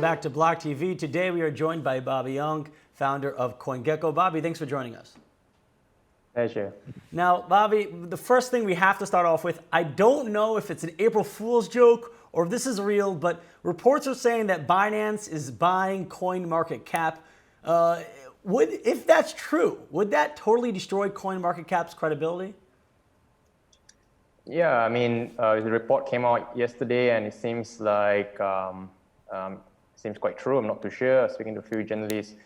back to BLOCKTV. Today we are joined by Bobby Ong, founder of Coingecko. Bobby, thanks for joining us. Pleasure. Now, Bobby, the first thing we have to start off with, I don't know if it's an April Fool's joke or if this is real, but reports are saying that Binance is buying CoinMarketCap. If that's true, would that totally destroy CoinMarketCap's credibility? Yeah, I mean, the report came out yesterday, and it seems like seems quite true. I'm not too sure. Speaking to a few journalists,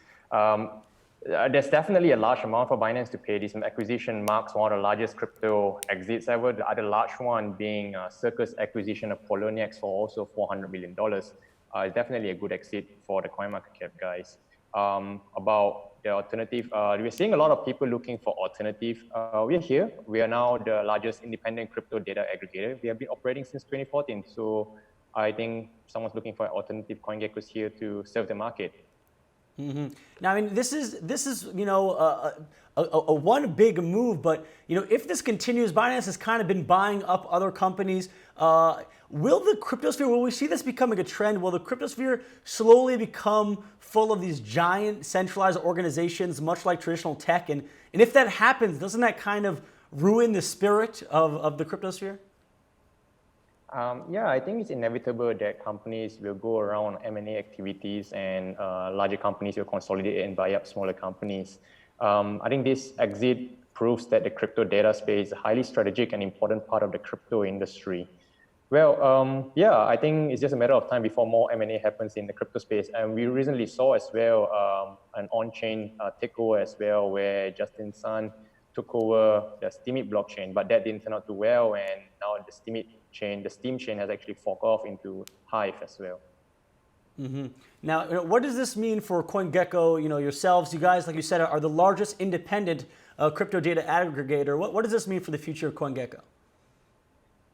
there's definitely a large amount for Binance to pay. This acquisition marks one of the largest crypto exits ever. The other large one being Circus acquisition of Poloniex for also $400 million. It's definitely a good exit for the CoinMarketCap guys. About the alternative, we're seeing a lot of people looking for alternative. We're here. We are now the largest independent crypto data aggregator. We have been operating since 2014. So I think someone's looking for an alternative. Coingecko is here to serve the market. Mm-hmm. Now, I mean, this is a one big move, but if this continues, Binance has kind of been buying up other companies. Will the cryptosphere, will we see this becoming a trend? Will the cryptosphere slowly become full of these giant centralized organizations, much like traditional tech? And if that happens, doesn't that kind of ruin the spirit of the cryptosphere? Yeah, I think it's inevitable that companies will go around M&A activities, and larger companies will consolidate and buy up smaller companies. I think this exit proves that the crypto data space is a highly strategic and important part of the crypto industry. Well, yeah, I think it's just a matter of time before more M&A happens in the crypto space. And we recently saw as well an on-chain takeover as well, where Justin Sun took over the Steemit blockchain, but that didn't turn out too well. And now the Steemit chain, the Steem chain, has actually forked off into Hive as well. Mm-hmm. Now, what does this mean for Coingecko? Yourselves, you guys, like you said, are the largest independent crypto data aggregator. What does this mean for the future of Coingecko?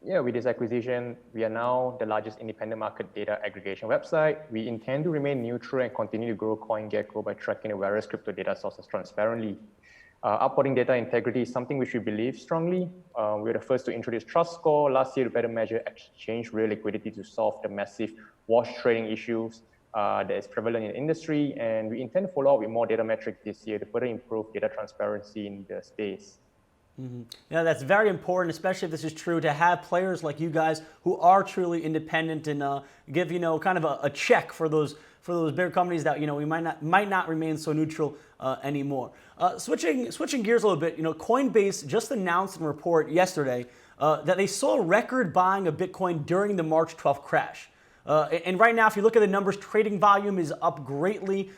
Yeah, with this acquisition, we are now the largest independent market data aggregation website. We intend to remain neutral and continue to grow Coingecko by tracking the various crypto data sources transparently. Uploading data integrity is something which we believe strongly. We were the first to introduce Trust Score last year to better measure exchange real liquidity to solve the massive wash trading issues that is prevalent in the industry. And we intend to follow up with more data metrics this year to further improve data transparency in the space. Mm-hmm. Yeah, that's very important, especially if this is true, to have players like you guys who are truly independent and give kind of a check for those bigger companies that we might not remain so neutral anymore. Switching gears a little bit, Coinbase just announced in a report yesterday that they saw record buying of Bitcoin during the March 12th crash. And right now, if you look at the numbers, trading volume is up greatly.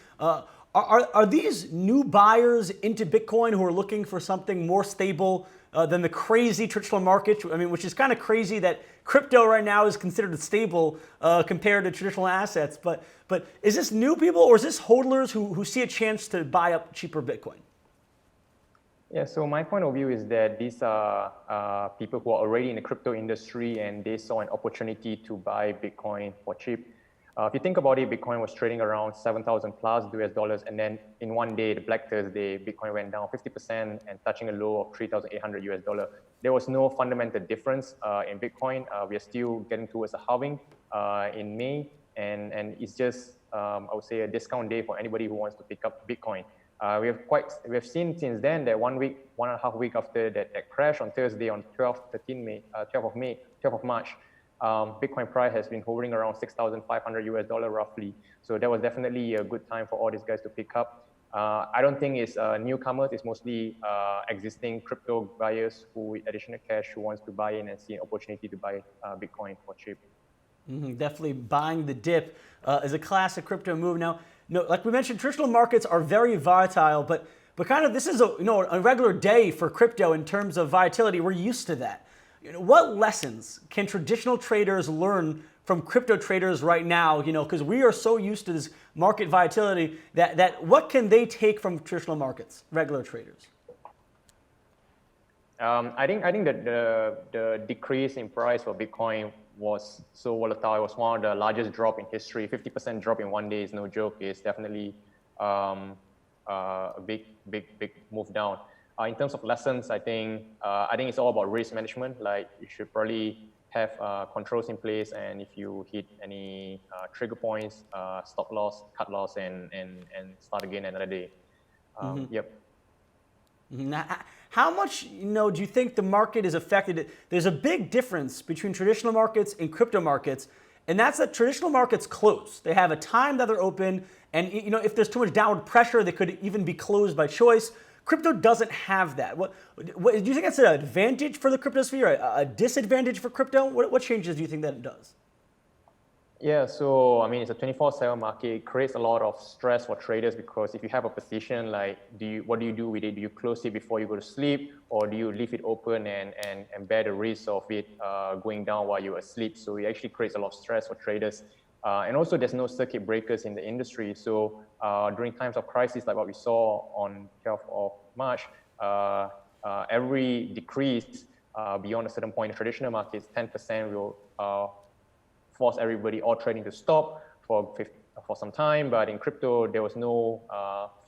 Are these new buyers into Bitcoin who are looking for something more stable than the crazy traditional market? I mean, which is kind of crazy that crypto right now is considered stable compared to traditional assets. But is this new people, or is this hodlers who see a chance to buy up cheaper Bitcoin? Yeah, so my point of view is that these are people who are already in the crypto industry, and they saw an opportunity to buy Bitcoin for cheap. If you think about it, Bitcoin was trading around 7,000 plus US dollars, and then in one day, the Black Thursday, Bitcoin went down 50% and touching a low of 3,800 US dollar. There was no fundamental difference in Bitcoin. We are still getting towards a halving in May, and it's just I would say a discount day for anybody who wants to pick up Bitcoin. We have seen since then that 1 and a half week after that crash on Thursday on 12th of March. Bitcoin price has been hovering around 6,500 US dollar roughly. So that was definitely a good time for all these guys to pick up. I don't think it's newcomers. It's mostly existing crypto buyers who with additional cash who wants to buy in and see an opportunity to buy Bitcoin for cheap. Mm-hmm. Definitely buying the dip is a classic crypto move. Now, like we mentioned, traditional markets are very volatile, but kind of this is a regular day for crypto in terms of volatility. We're used to that. What lessons can traditional traders learn from crypto traders right now? Because we are so used to this market volatility that what can they take from traditional markets, regular traders? I think that the decrease in price for Bitcoin was so volatile. It was one of the largest drop in history. 50% drop in one day is no joke. It's definitely a big move down. In terms of lessons, I think it's all about risk management. Like you should probably have controls in place, and if you hit any trigger points, stop loss, cut loss, and start again another day. Yep. Now, how much do you think the market is affected? There's a big difference between traditional markets and crypto markets, and that's that traditional markets close. They have a time that they're open, and if there's too much downward pressure, they could even be closed by choice. Crypto doesn't have that. What do you think that's an advantage for the crypto sphere, a disadvantage for crypto? What changes do you think that it does? Yeah, so I mean, it's a 24/7 market. It creates a lot of stress for traders because if you have a position, like, what do you do with it? Do you close it before you go to sleep, or do you leave it open and bear the risk of it going down while you're asleep? So it actually creates a lot of stress for traders. And also, there's no circuit breakers in the industry. So during times of crisis, like what we saw on 12th of March, every decrease beyond a certain point in traditional markets, 10% will force everybody all trading to stop for some time. But in crypto, there was no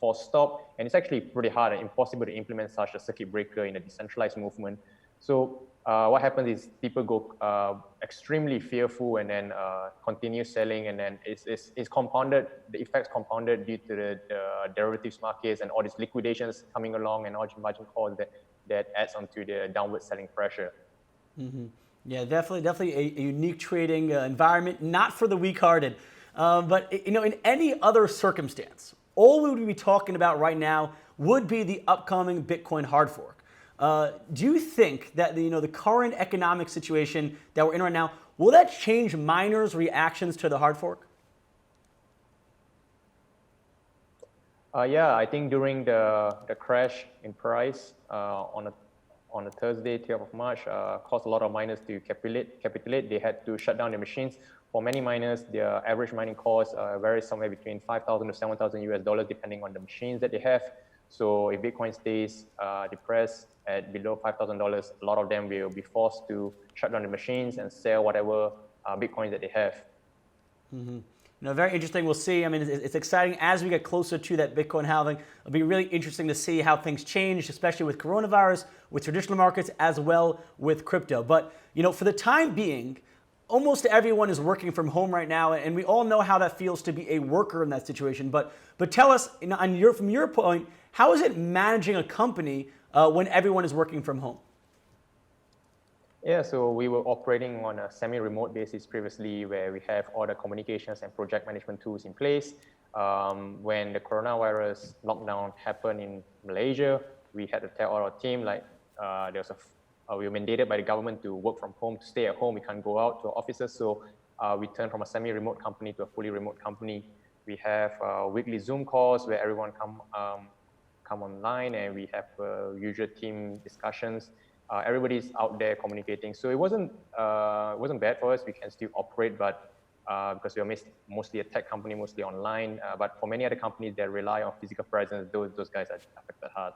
forced stop, and it's actually pretty hard and impossible to implement such a circuit breaker in a decentralized movement. So what happens is people go extremely fearful and then continue selling, and then it's compounded. The effects compounded due to the derivatives markets and all these liquidations coming along and all the margin calls that adds onto the downward selling pressure. Mm-hmm. Yeah, definitely a unique trading environment, not for the weak-hearted. But in any other circumstance, all we would be talking about right now would be the upcoming Bitcoin hard fork. Do you think that the current economic situation that we're in right now, will that change miners' reactions to the hard fork? Yeah, I think during the crash in price on a Thursday, 12th of March, caused a lot of miners to capitulate. They had to shut down their machines. For many miners, their average mining cost varies somewhere between $5,000 to $7,000 depending on the machines that they have. So if Bitcoin stays depressed at below $5,000, a lot of them will be forced to shut down the machines and sell whatever Bitcoins that they have. Mm-hmm. Very interesting. We'll see. I mean, it's exciting as we get closer to that Bitcoin halving. It'll be really interesting to see how things change, especially with coronavirus, with traditional markets, as well with crypto. But, for the time being, almost everyone is working from home right now, and we all know how that feels to be a worker in that situation. But tell us, from your point, how is it managing a company when everyone is working from home? Yeah, so we were operating on a semi-remote basis previously, where we have all the communications and project management tools in place. When the coronavirus lockdown happened in Malaysia, we had to tell all our team, like, we were mandated by the government to work from home, to stay at home. We can't go out to our offices. So we turned from a semi-remote company to a fully remote company. We have weekly Zoom calls where everyone come online, and we have usual team discussions. Everybody's out there communicating. So it wasn't bad for us. We can still operate, but because we are mostly a tech company, mostly online. But for many other companies that rely on physical presence, those guys are affected hard.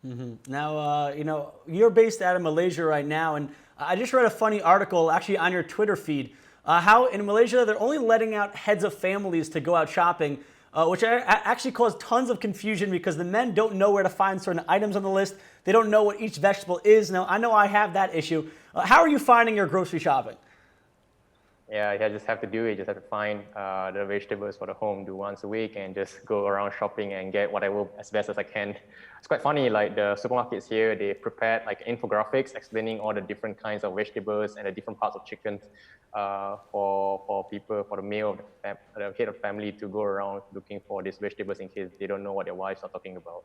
Mm-hmm. Now, you're based out of Malaysia right now, and I just read a funny article actually on your Twitter feed, how in Malaysia they're only letting out heads of families to go out shopping, which actually caused tons of confusion because the men don't know where to find certain items on the list. They don't know what each vegetable is. Now, I know I have that issue. How are you finding your grocery shopping? Yeah, I just have to do it. Just have to find the vegetables for the home, do once a week, and just go around shopping and get whatever as best as I can. It's quite funny, like the supermarkets here, they prepared like infographics explaining all the different kinds of vegetables and the different parts of chicken for people, for the male, the head of family to go around looking for these vegetables in case they don't know what their wives are talking about.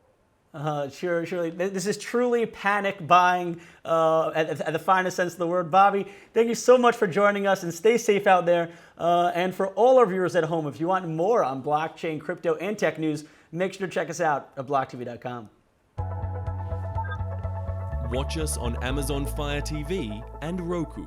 Surely. This is truly panic buying at the finest sense of the word. Bobby, thank you so much for joining us, and stay safe out there. And for all our viewers at home, if you want more on blockchain, crypto, and tech news, make sure to check us out at blocktv.com. Watch us on Amazon Fire TV and Roku.